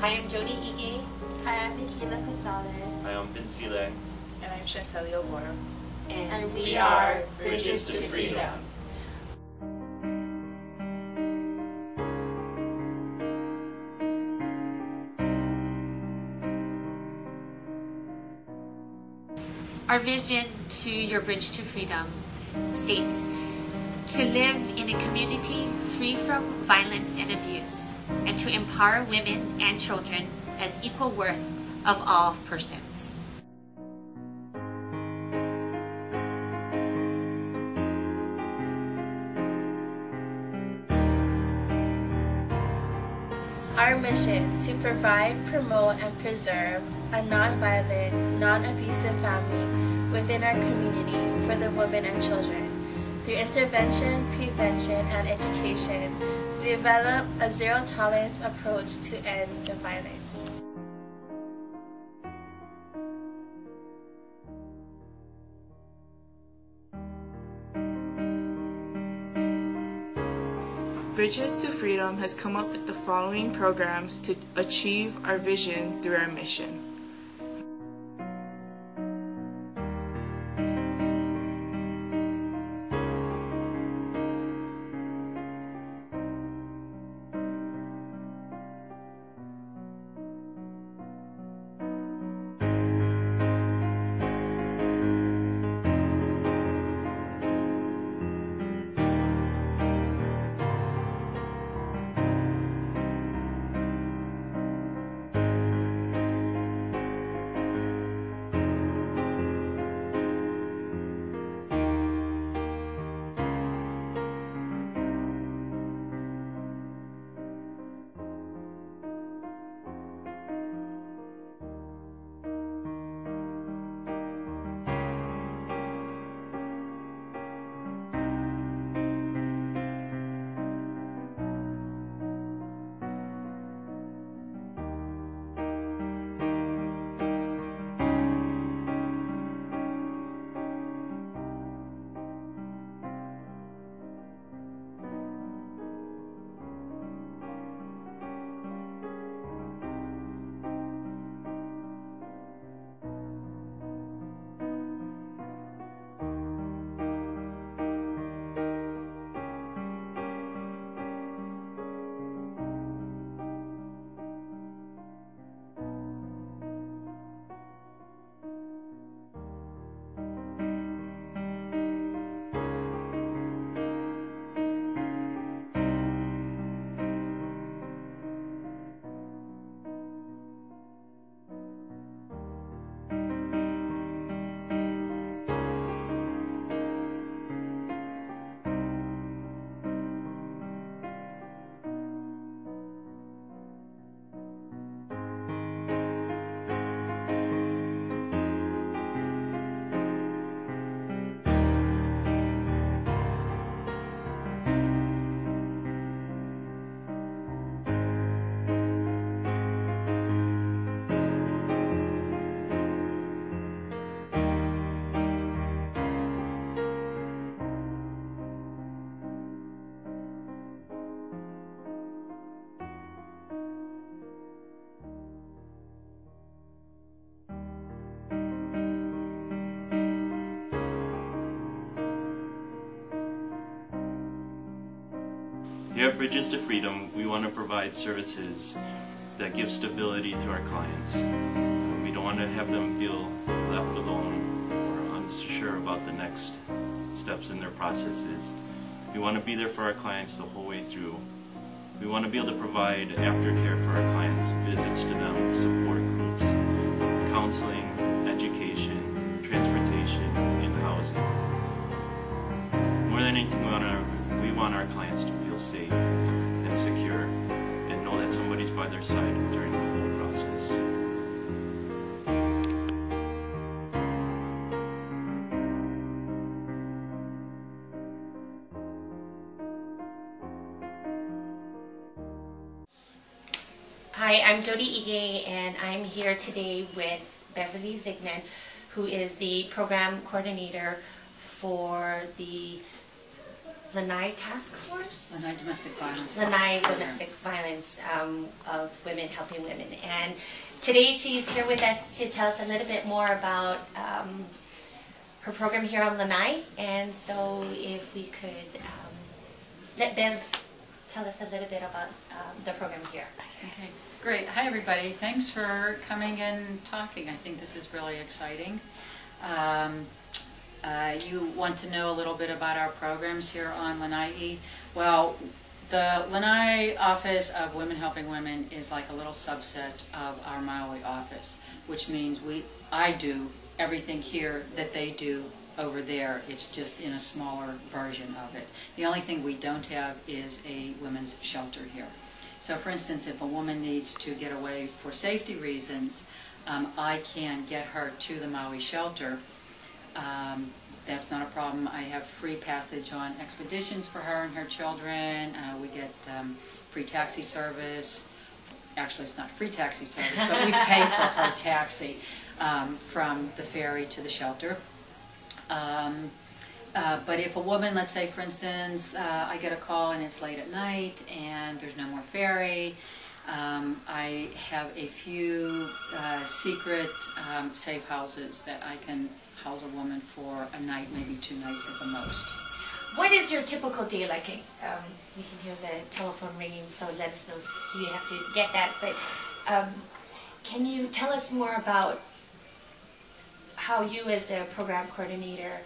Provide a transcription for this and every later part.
Hi, I'm Jody Ige. Hi, I'm Nikila Costales. Hi, I'm Vince Lang. And I'm Chantel Oboro. And we are Bridges to Freedom. Our vision to your Bridge to Freedom states to live in a community free from violence and abuse, and to empower women and children as equal worth of all persons. Our mission to provide, promote, and preserve a non-violent, non-abusive family within our community for the women and children. Through intervention, prevention, and education, develop a zero-tolerance approach to end the violence. Bridges to Freedom has come up with the following programs to achieve our vision through our mission. Here at Bridges to Freedom, we want to provide services that give stability to our clients. We don't want to have them feel left alone or unsure about the next steps in their processes. We want to be there for our clients the whole way through. We want to be able to provide aftercare for our clients, visits to them, support groups, counseling, education, transportation, and housing. More than anything, we want our clients to feel safe and secure and know that somebody's by their side during the whole process. Hi, I'm Jody Ige, and I'm here today with Beverly Zigman, who is the program coordinator for the Lanai Task Force? Lanai Domestic Violence. Lanai Domestic Violence of Women Helping Women. And today she's here with us to tell us a little bit more about her program here on Lanai. And so if we could let Bev tell us a little bit about the program here. Okay, great. Hi everybody. Thanks for coming and talking. I think this is really exciting. You want to know a little bit about our programs here on Lanai. Well, the Lanai Office of Women Helping Women is like a little subset of our Maui office, which means I do everything here that they do over there. It's just in a smaller version of it. The only thing we don't have is a women's shelter here. So for instance, if a woman needs to get away for safety reasons, I can get her to the Maui shelter. That's not a problem. I have free passage on expeditions for her and her children. We get free taxi service. Actually, it's not free taxi service, but we pay for her taxi from the ferry to the shelter. But if a woman, let's say for instance, I get a call and it's late at night and there's no more ferry, I have a few secret safe houses that I can house a woman for a night, maybe 2 nights at the most. What is your typical day like? You can hear the telephone ringing, so let us know if you have to get that. But can you tell us more about how you as a program coordinator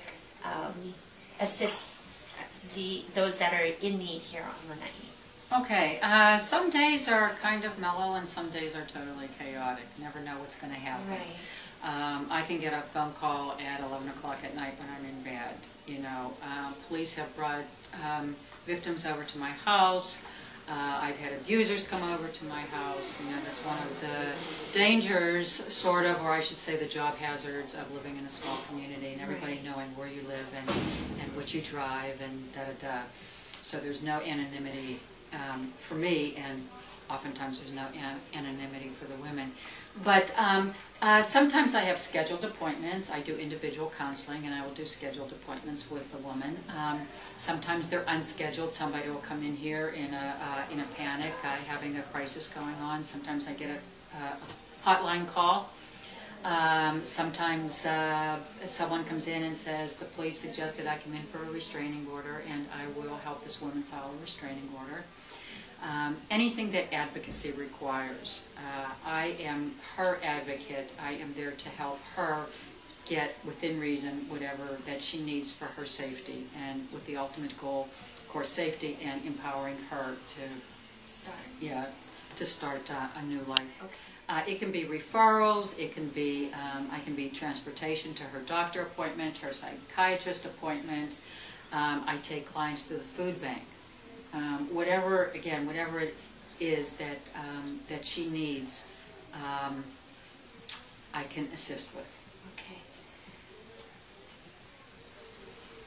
assist those that are in need here on Lanai? Okay, some days are kind of mellow and some days are totally chaotic. Never know what's going to happen. Right. I can get a phone call at 11 o'clock at night when I'm in bed. You know, police have brought victims over to my house. I've had abusers come over to my house. You know, that's one of the dangers, sort of, or I should say the job hazards of living in a small community and everybody knowing where you live and what you drive and da-da-da. So there's no anonymity for me, and oftentimes there's no anonymity for the women. But sometimes I have scheduled appointments. I do individual counseling, and I will do scheduled appointments with the woman. Sometimes they're unscheduled. Somebody will come in here in a panic, having a crisis going on. Sometimes I get a hotline call. Sometimes someone comes in and says, the police suggested I come in for a restraining order, and I will help this woman file a restraining order. Anything that advocacy requires. I am her advocate. I am there to help her get, within reason, whatever that she needs for her safety, and with the ultimate goal, of course, safety and empowering her to start a new life. Okay. It can be referrals. It can be I can be transportation to her doctor appointment, her psychiatrist appointment. I take clients to the food bank. Whatever it is that she needs, I can assist with. Okay.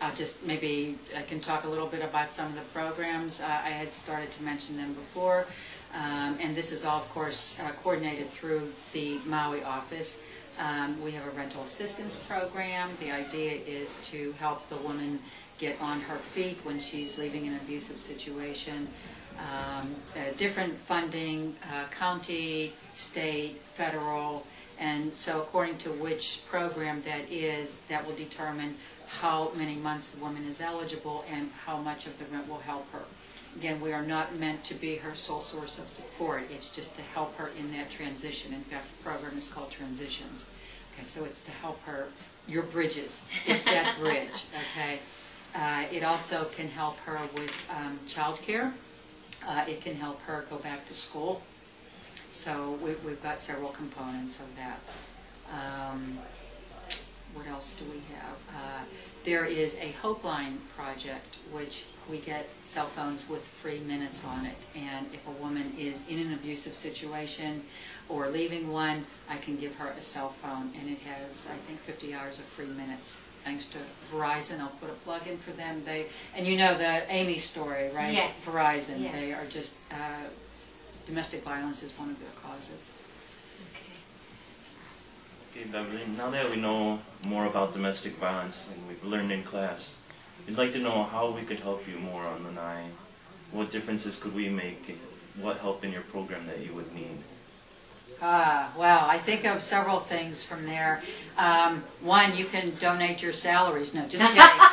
I can talk a little bit about some of the programs. I had started to mention them before, and this is all, of course, coordinated through the Maui office. We have a rental assistance program. The idea is to help the woman get on her feet when she's leaving an abusive situation. Different funding, county, state, federal, and so according to which program that is, that will determine how many months the woman is eligible and how much of the rent will help her. Again, we are not meant to be her sole source of support. It's just to help her in that transition. In fact, the program is called Transitions. Okay, so it's to help her, your bridges. It's that bridge, okay? It also can help her with child care. It can help her go back to school. So we've got several components of that. What else do we have? There is a Hope Line project, which we get cell phones with free minutes on it. And if a woman is in an abusive situation or leaving one, I can give her a cell phone. And it has, I think, 50 hours of free minutes. Thanks to Verizon, I'll put a plug in for them. And you know the Amy story, right? Yes. Verizon. Yes. They are just, domestic violence is one of their causes. Okay, Beverly, now that we know more about domestic violence and we've learned in class, we'd like to know how we could help you more on Lanai. What differences could we make? What help in your program that you would need? Well, I think of several things from there. One, you can donate your salaries. No, just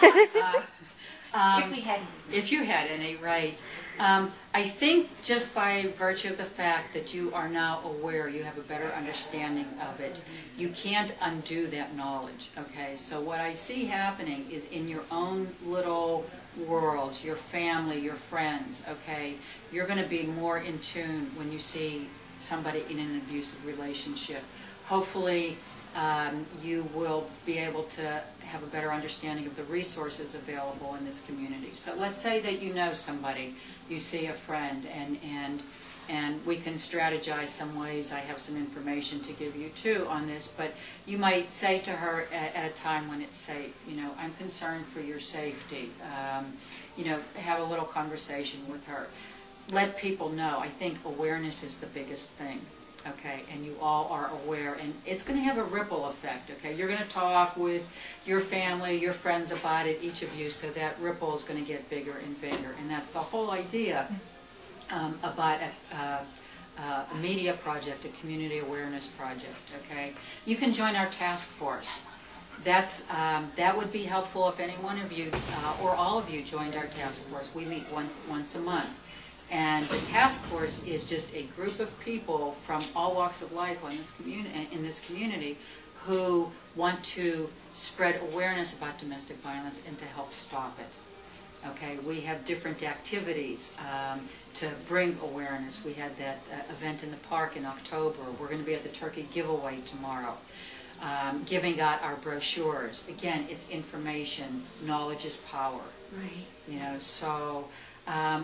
kidding. If we had If you had any, right. I think just by virtue of the fact that you are now aware, you have a better understanding of it, you can't undo that knowledge, okay? So what I see happening is in your own little worlds, your family, your friends, okay? You're going to be more in tune when you see somebody in an abusive relationship. Hopefully, you will be able to have a better understanding of the resources available in this community. So let's say that you know somebody, you see a friend, and we can strategize some ways. I have some information to give you too on this, but you might say to her at a time when it's safe, you know, I'm concerned for your safety. You know, have a little conversation with her. Let people know. I think awareness is the biggest thing. Okay, and you all are aware, and it's going to have a ripple effect, okay? You're going to talk with your family, your friends about it, each of you, so that ripple is going to get bigger and bigger, and that's the whole idea about a media project, a community awareness project, okay? You can join our task force. That would be helpful if any one of you, or all of you, joined our task force. We meet once a month. And the task force is just a group of people from all walks of life in this community who want to spread awareness about domestic violence and to help stop it. Okay, we have different activities to bring awareness. We had that event in the park in October. We're going to be at the turkey giveaway tomorrow, giving out our brochures. Again, it's information. Knowledge is power. right. You know, so.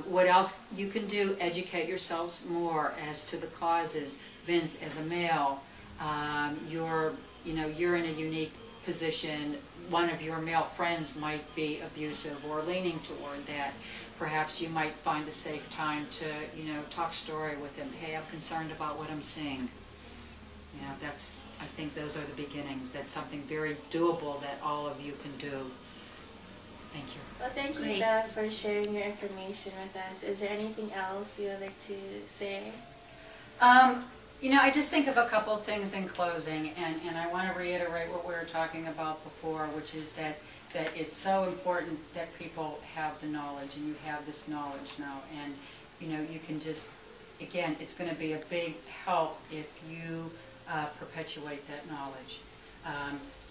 What else you can do, educate yourselves more as to the causes. Vince, as a male, you're in a unique position. One of your male friends might be abusive or leaning toward that. Perhaps you might find a safe time to, talk story with him. Hey, I'm concerned about what I'm seeing. I think those are the beginnings. That's something very doable that all of you can do. Thank you. Well, thank you, Great. Deb, for sharing your information with us. Is there anything else you would like to say? I just think of a couple of things in closing, and I want to reiterate what we were talking about before, which is that it's so important that people have the knowledge, and you have this knowledge now, and you can just, again, it's going to be a big help if you perpetuate that knowledge.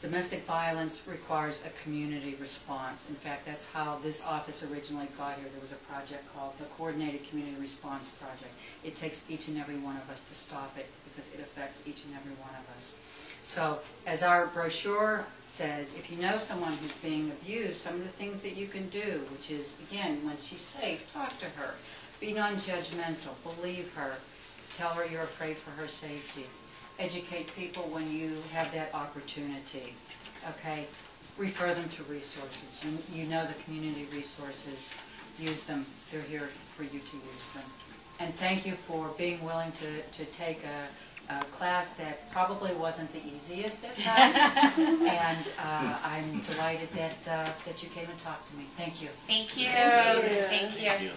Domestic violence requires a community response. In fact, that's how this office originally got here. There was a project called the Coordinated Community Response Project. It takes each and every one of us to stop it because it affects each and every one of us. So, as our brochure says, if you know someone who's being abused, some of the things that you can do, which is, again, when she's safe, talk to her. Be non-judgmental. Believe her. Tell her you're afraid for her safety. Educate people when you have that opportunity, okay? Refer them to resources. You know the community resources. Use them. They're here for you to use them. And thank you for being willing to take a class that probably wasn't the easiest at times. And I'm delighted that you came and talked to me. Thank you. Thank you. Thank you. Thank you. Thank you.